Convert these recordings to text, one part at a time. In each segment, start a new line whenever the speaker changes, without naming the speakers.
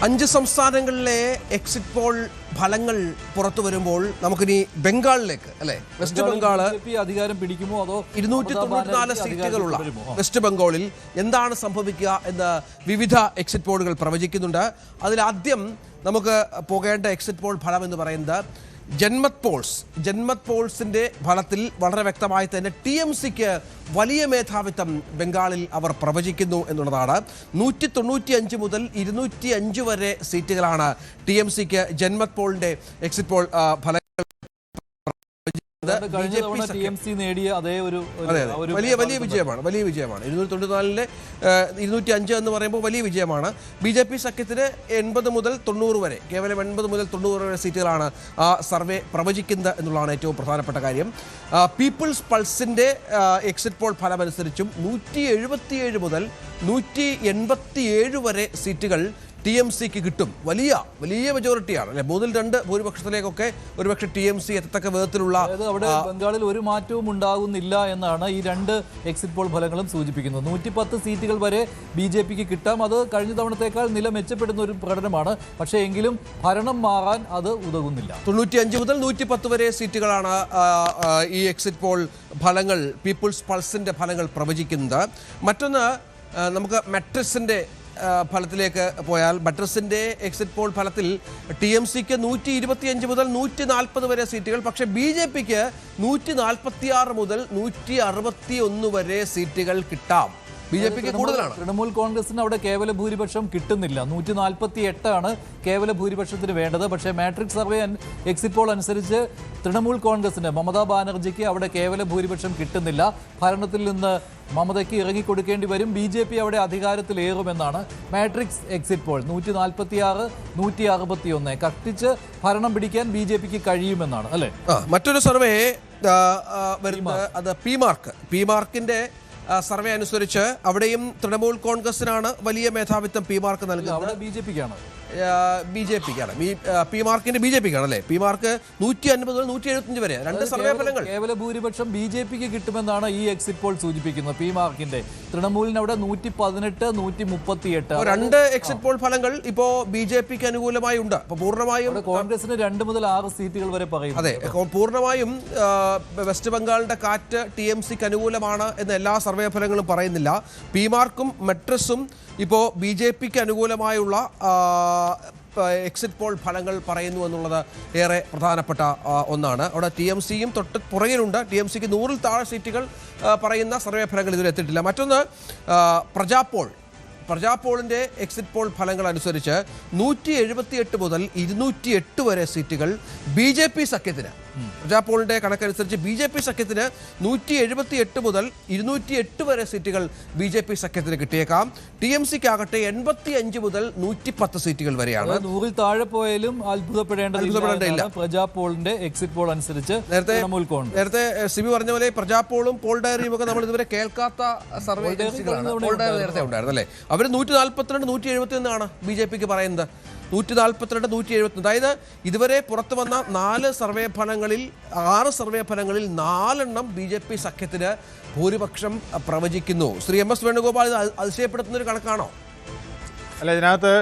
5 സംസ്ഥാനങ്ങളിലെ exit poll ഫലങ്ങൾ പുറത്തു വരുമ്പോൾ നമുക്കിനി ബംഗാളിലേക്ക് അല്ലെ വെസ്റ്റ് ബംഗാൾ
അധികാരം പിടിക്കുമോ അതോ
294 സീറ്റുകളുള്ള വെസ്റ്റ് ബംഗാളിൽ എന്താണ് സംഭവിക്കുക എന്ന് വിവിധ എക്സിറ്റ് പോളുകൾ പ്രവചിക്കുന്നുണ്ട്. അതിലാദ്യം നമുക്ക് പോകേണ്ട എക്സിറ്റ് പോൾ ഫലം എന്ന് പറയുന്നത് ജന്മത് പോൾസിന്റെ ഫലത്തിൽ വളരെ വ്യക്തമായി തന്നെ TMCക്ക് വലിയ മേധാവിത്വം ബംഗാളിൽ അവർ പ്രവചിക്കുന്നു എന്നുള്ളതാണ്. 195 മുതൽ 205 വരെ സീറ്റുകളാണ് TMCക്ക് ജന്മത് പോളിന്റെ എക്സിറ്റ് പോൾ ഫലം വലിയ വിജയമാണ്. 294-ലെ 205 എന്ന് പറയുമ്പോൾ വലിയ വിജയമാണ്. BJP സഖ്യത്തിന് 80 മുതൽ 90 വരെ, കേവലം 80 മുതൽ 90 വരെ സീറ്റുകളാണ് ആ സർവേ പ്രവചിക്കുന്നത് എന്നുള്ളതാണ് ഏറ്റവും പ്രധാനപ്പെട്ട കാര്യം. പീപ്പിൾസ് പൾസിന്റെ എക്സിറ്റ് പോൾ ഫലമനുസരിച്ചും 177 മുതൽ 187 വരെ സീറ്റുകൾ TMCക്ക് കിട്ടും. വലിയ മെജോറിറ്റിയാണ് അല്ലെ, 3-2 ഭൂരിപക്ഷത്തിലേക്കൊക്കെ ഒരുപക്ഷെ TMC എത്തത്തക്ക വിധത്തിലുള്ള
ബംഗാളിൽ ഒരു മാറ്റവും ഉണ്ടാകുന്നില്ല എന്നാണ് ഈ രണ്ട് എക്സിറ്റ് പോൾ ഫലങ്ങളും സൂചിപ്പിക്കുന്നത്. 110 സീറ്റുകൾ വരെ BJPക്ക് കിട്ടാം. അത് കഴിഞ്ഞ തവണത്തേക്കാൾ നില മെച്ചപ്പെടുന്ന ഒരു പ്രകടനമാണ്. പക്ഷേ എങ്കിലും ഭരണം മാറാൻ അത് ഉതകുന്നില്ല.
95 മുതൽ 110 വരെ സീറ്റുകളാണ് ഈ എക്സിറ്റ് പോൾ ഫലങ്ങൾ, പീപ്പിൾസ് പൾസിന്റെ ഫലങ്ങൾ പ്രവചിക്കുന്നത്. മറ്റൊന്ന് നമുക്ക് മെട്രിക്സിന്റെ ഫലത്തിലേക്ക് പോയാൽ, ബട്രസിന്റെ എക്സിറ്റ് പോൾ ഫലത്തിൽ TMCക്ക് 125 മുതൽ 140 വരെ സീറ്റുകൾ, പക്ഷേ BJPക്ക് 146 മുതൽ 161 വരെ സീറ്റുകൾ കിട്ടാം. BJPക്ക് കൂടുതലാണ്.
തൃണമൂൽ കോൺഗ്രസിന് അവിടെ കേവല ഭൂരിപക്ഷം കിട്ടുന്നില്ല. 148 കേവല ഭൂരിപക്ഷത്തിന് വേണ്ടത്. പക്ഷേ മാട്രിക്സ് സർവേ എക്സിറ്റ് പോൾ അനുസരിച്ച് തൃണമൂൽ കോൺഗ്രസിന്, മമതാ ബാനർജിക്ക് അവിടെ കേവല ഭൂരിപക്ഷം കിട്ടുന്നില്ല. ഭരണത്തിൽ നിന്ന് മമതയ്ക്ക് ഇറങ്ങിക്കൊടുക്കേണ്ടി വരും. BJP അവിടെ അധികാരത്തിലേറുമെന്നാണ് മാട്രിക്സ് എക്സിറ്റ് പോൾ. 146, 161 കഷ്ടിച്ച് ഭരണം പിടിക്കാൻ BJPക്ക് കഴിയുമെന്നാണ് അല്ലേ.
മറ്റൊരു സർവേ വരുന്നത് അത് പി-മാർക്കിന്റെ സർവേ അനുസരിച്ച് അവിടെയും തൃണമൂൽ കോൺഗ്രസിനാണ് വലിയ മേധാവിത്വം പി-മാർക്ക് നൽകുന്നത്.
BJPക്കാണ്.
പി-മാർക്കിന്റെ BJPക്കാണ് അല്ലേ. പി-മാർക്ക് 150 മുതൽ 175 വരെ, രണ്ട് സർവേ ഫലങ്ങൾ.
കേവല ഭൂരിപക്ഷം BJPക്ക് കിട്ടുമെന്നാണ് ഈ എക്സിറ്റ് പോൾ സൂചിപ്പിക്കുന്നത്. പി-മാർക്കിന്റെ തൃണമൂലിന് അവിടെ 118, 138.
രണ്ട് എക്സിറ്റ് പോൾ ഫലങ്ങൾ ഇപ്പോ BJPക്ക് അനുകൂലമായി ഉണ്ട്. അപ്പൊ പൂർണ്ണമായും
കോൺഗ്രസിന് 2 മുതൽ 6 സീറ്റുകൾ വരെ പറയും.
അതെ, പൂർണ്ണമായും വെസ്റ്റ് ബംഗാളിന്റെ കാറ്റ് TMCക്ക് അനുകൂലമാണ് എന്ന് എല്ലാ സർവേ ഫലങ്ങളും പറയുന്നില്ല. പി-മാർക്കും മെട്രിക്സും ഇപ്പോൾ BJPക്ക് അനുകൂലമായുള്ള എക്സിറ്റ് പോൾ ഫലങ്ങൾ പറയുന്നു എന്നുള്ളത് ഏറെ പ്രധാനപ്പെട്ട ഒന്നാണ്. അവിടെ TMCയും തൊട്ട് പുറകിലുണ്ട്. TMCക്ക് 100-ൽ താഴെ സീറ്റുകൾ പറയുന്ന സർവേ ഫലങ്ങൾ ഇതുവരെ എത്തിയിട്ടില്ല. മറ്റൊന്ന് പ്രജാപോളിന്റെ എക്സിറ്റ് പോൾ ഫലങ്ങൾ അനുസരിച്ച് 178 മുതൽ 208 വരെ സീറ്റുകൾ BJP സഖ്യത്തിന്, പ്രജാപോളിന്റെ കണക്കനുസരിച്ച് BJP സഖ്യത്തിന് 178 മുതൽ 208 വരെ സീറ്റുകൾ BJP സഖ്യത്തിന് കിട്ടിയേക്കാം. TMCക്കാകട്ടെ 85 മുതൽ 110 സീറ്റുകൾ വരെയാണ്.
100-ൽ താഴെ പോയാലും അത്ഭുതപ്പെടേണ്ടതില്ല. പ്രജാപോളിന്റെ എക്സിറ്റ് പോൾ അനുസരിച്ച്
നേരത്തെ സിബി പറഞ്ഞ പോലെ പ്രജാപോളും പോൾ ഡയറിയും ഒക്കെ നമ്മൾ ഇതുവരെ കേൾക്കാത്ത സർവേ ഏജൻസികളാണ്. പോൾ ഡയറി നേരത്തെ ഉണ്ടായിരുന്നു അല്ലേ. അവർ 142, 171 BJPക്ക് പറയുന്നത്. 142, 170. അതായത് ഇതുവരെ പുറത്തു വന്ന 6 സർവേ ഫലങ്ങളിൽ 4 BJP സഖ്യത്തിന് ഭൂരിപക്ഷം പ്രവചിക്കുന്നു. ശ്രീ MS വേണുഗോപാൽ, ഇത് അതിശയപ്പെടുത്തുന്ന ഒരു കണക്കാണോ?
അല്ല, ഇതിനകത്ത്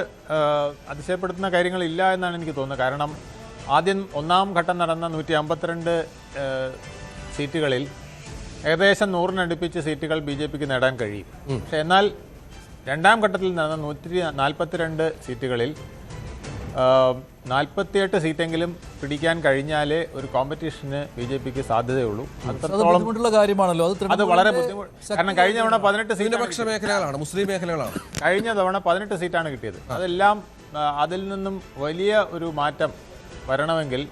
അതിശയപ്പെടുത്തുന്ന കാര്യങ്ങളില്ല എന്നാണ് എനിക്ക് തോന്നുന്നത്. കാരണം ആദ്യം ഒന്നാം ഘട്ടം നടന്ന 152 സീറ്റുകളിൽ ഏകദേശം 100-നടുപ്പിച്ച് സീറ്റുകൾ BJPക്ക് നേടാൻ കഴിയും. പക്ഷേ എന്നാൽ രണ്ടാം ഘട്ടത്തിൽ നടന്ന 142 സീറ്റുകളിൽ 48 സീറ്റെങ്കിലും പിടിക്കാൻ കഴിഞ്ഞാലേ ഒരു കോമ്പറ്റീഷന് BJPക്ക് സാധ്യതയുള്ളൂ.
അത്രത്തോളം കാര്യമാണല്ലോ
അത് വളരെ ബുദ്ധിമുട്ട്. കാരണം കഴിഞ്ഞ തവണ 18
ന്യൂനപക്ഷ മേഖലകളാണ്, മുസ്ലിം മേഖലകളാണ്.
കഴിഞ്ഞ തവണ 18 സീറ്റാണ് കിട്ടിയത്. അതെല്ലാം അതിൽ നിന്നും വലിയ ഒരു മാറ്റം വരണമെങ്കിൽ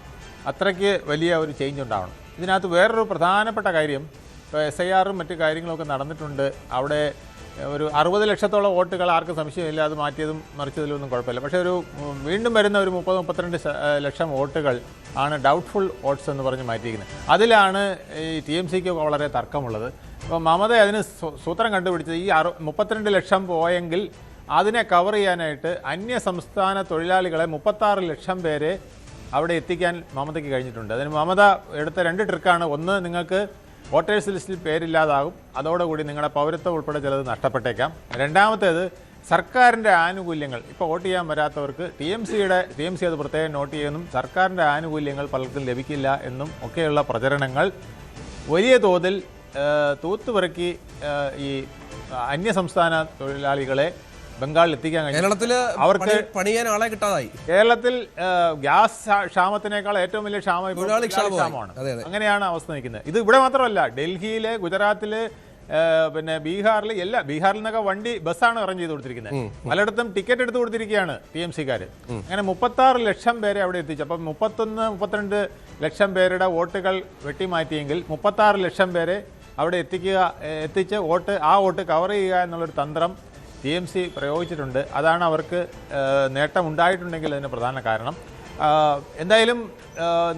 അത്രയ്ക്ക് വലിയ ഒരു ചേഞ്ച് ഉണ്ടാവണം. ഇതിനകത്ത് വേറൊരു പ്രധാനപ്പെട്ട കാര്യം, ഇപ്പോൾ SIR-ഉം മറ്റു കാര്യങ്ങളൊക്കെ നടന്നിട്ടുണ്ട്. അവിടെ ഒരു 60 ലക്ഷത്തോളം വോട്ടുകൾ, ആർക്കും സംശയമില്ല, അത് മാറ്റിയതും മറിച്ചതിലൊന്നും കുഴപ്പമില്ല. പക്ഷേ വീണ്ടും വരുന്ന ഒരു 30-32 ലക്ഷം വോട്ടുകൾ ആണ് ഡൗട്ട്ഫുൾ വോട്ട്സ് എന്ന് പറഞ്ഞ് മാറ്റിയിരിക്കുന്നത്. അതിലാണ് ഈ TMCക്ക് വളരെ തർക്കമുള്ളത്. അപ്പോൾ മമത അതിന് സൂത്രം കണ്ടുപിടിച്ചത് ഈ 32 ലക്ഷം പോയെങ്കിൽ അതിനെ കവർ ചെയ്യാനായിട്ട് അന്യ സംസ്ഥാന തൊഴിലാളികളെ 36 ലക്ഷം പേരെ അവിടെ എത്തിക്കാൻ മമതയ്ക്ക് കഴിഞ്ഞിട്ടുണ്ട്. അതിന് മമത എടുത്ത 2 ട്രിക്കാണ്. ഒന്ന്, നിങ്ങൾക്ക് വോട്ടേഴ്സ് ലിസ്റ്റിൽ പേരില്ലാതാകും, അതോടുകൂടി നിങ്ങളുടെ പൗരത്വം ഉൾപ്പെടെ ചിലത് നഷ്ടപ്പെട്ടേക്കാം. രണ്ടാമത്തേത്, സർക്കാരിൻ്റെ ആനുകൂല്യങ്ങൾ ഇപ്പോൾ വോട്ട് ചെയ്യാൻ വരാത്തവർക്ക് ടി എം സി അത് പ്രത്യേകം നോട്ട് ചെയ്യുമെന്നും സർക്കാരിൻ്റെ ആനുകൂല്യങ്ങൾ പലർക്കും ലഭിക്കില്ല എന്നും ഒക്കെയുള്ള പ്രചരണങ്ങൾ വലിയ തോതിൽ തൂത്തുപെറുക്കി ഈ അന്യസംസ്ഥാന തൊഴിലാളികളെ ബംഗാളിൽ എത്തിക്കാൻ കഴിഞ്ഞു.
കേരളത്തില്
അവർക്ക്
പണിയാൻ ആളെ കിട്ടാതായി.
കേരളത്തിൽ ഗ്യാസ് ക്ഷാമത്തിനേക്കാൾ ഏറ്റവും വലിയ ക്ഷാമം ഇപ്പോൾ
തൊഴിലാളി
ക്ഷാമമാണ്.
അതെ, അതെ.
അങ്ങനെയാണ് അവസ്ഥ നിൽക്കുന്നത്. ഇത് ഇവിടെ മാത്രമല്ല, ഡൽഹിയിലെ, ഗുജറാത്തിലെ, പിന്നെ ബീഹാറിൽ ബീഹാറിൽ നിന്നൊക്കെ ബസ്സാണ് അറേഞ്ച് ചെയ്ത് കൊടുത്തിരിക്കുന്നത്. പലയിടത്തും ടിക്കറ്റ് എടുത്ത് കൊടുത്തിരിക്കുകയാണ് TMC-കാർ. അങ്ങനെ 36 ലക്ഷം പേരെ അവിടെ എത്തിച്ചു. അപ്പം 31-32 ലക്ഷം പേരുടെ വോട്ടുകൾ വെട്ടിമാറ്റിയെങ്കിൽ 36 ലക്ഷം പേരെ അവിടെ എത്തിച്ച് ആ വോട്ട് കവർ ചെയ്യുക എന്നുള്ളൊരു തന്ത്രം TMC പ്രയോഗിച്ചിട്ടുണ്ട്. അതാണ് അവർക്ക് നേട്ടമുണ്ടായിട്ടുണ്ടെങ്കിൽ അതിന് പ്രധാന കാരണം. എന്തായാലും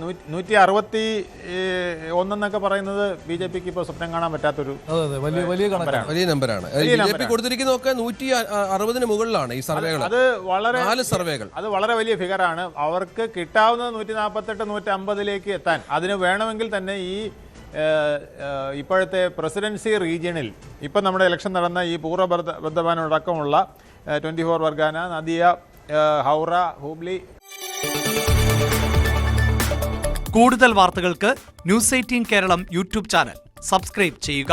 161 പറയുന്നത് BJP-ക്ക് ഇപ്പോൾ സ്വപ്നം കാണാൻ പറ്റാത്തൊരു
വലിയ നമ്പറാണ്. BJP കൊടുത്തിരിക്കുന്നതൊക്കെ 160 മുകളിലാണ് ഈ സർവേകൾ.
അത് വളരെ
4 സർവേകൾ.
അത് വളരെ വലിയ ഫിഗറാണ്. അവർക്ക് കിട്ടാവുന്നത് 148-150 എത്താൻ അതിന് വേണമെങ്കിൽ തന്നെ ഈ ഇപ്പോഴത്തെ പ്രസിഡൻസി റീജിയണിൽ ഇപ്പം നമ്മുടെ ഇലക്ഷൻ നടന്ന ഈ പൂർവ്വ ബർദ്ധമാനോടക്കമുള്ള 24 വർഗാന, നദിയ, ഹൗറ, ഹൂബ്ലി.
കൂടുതൽ വാർത്തകൾക്ക് News 18 Keralam YouTube channel subscribe ചെയ്യുക.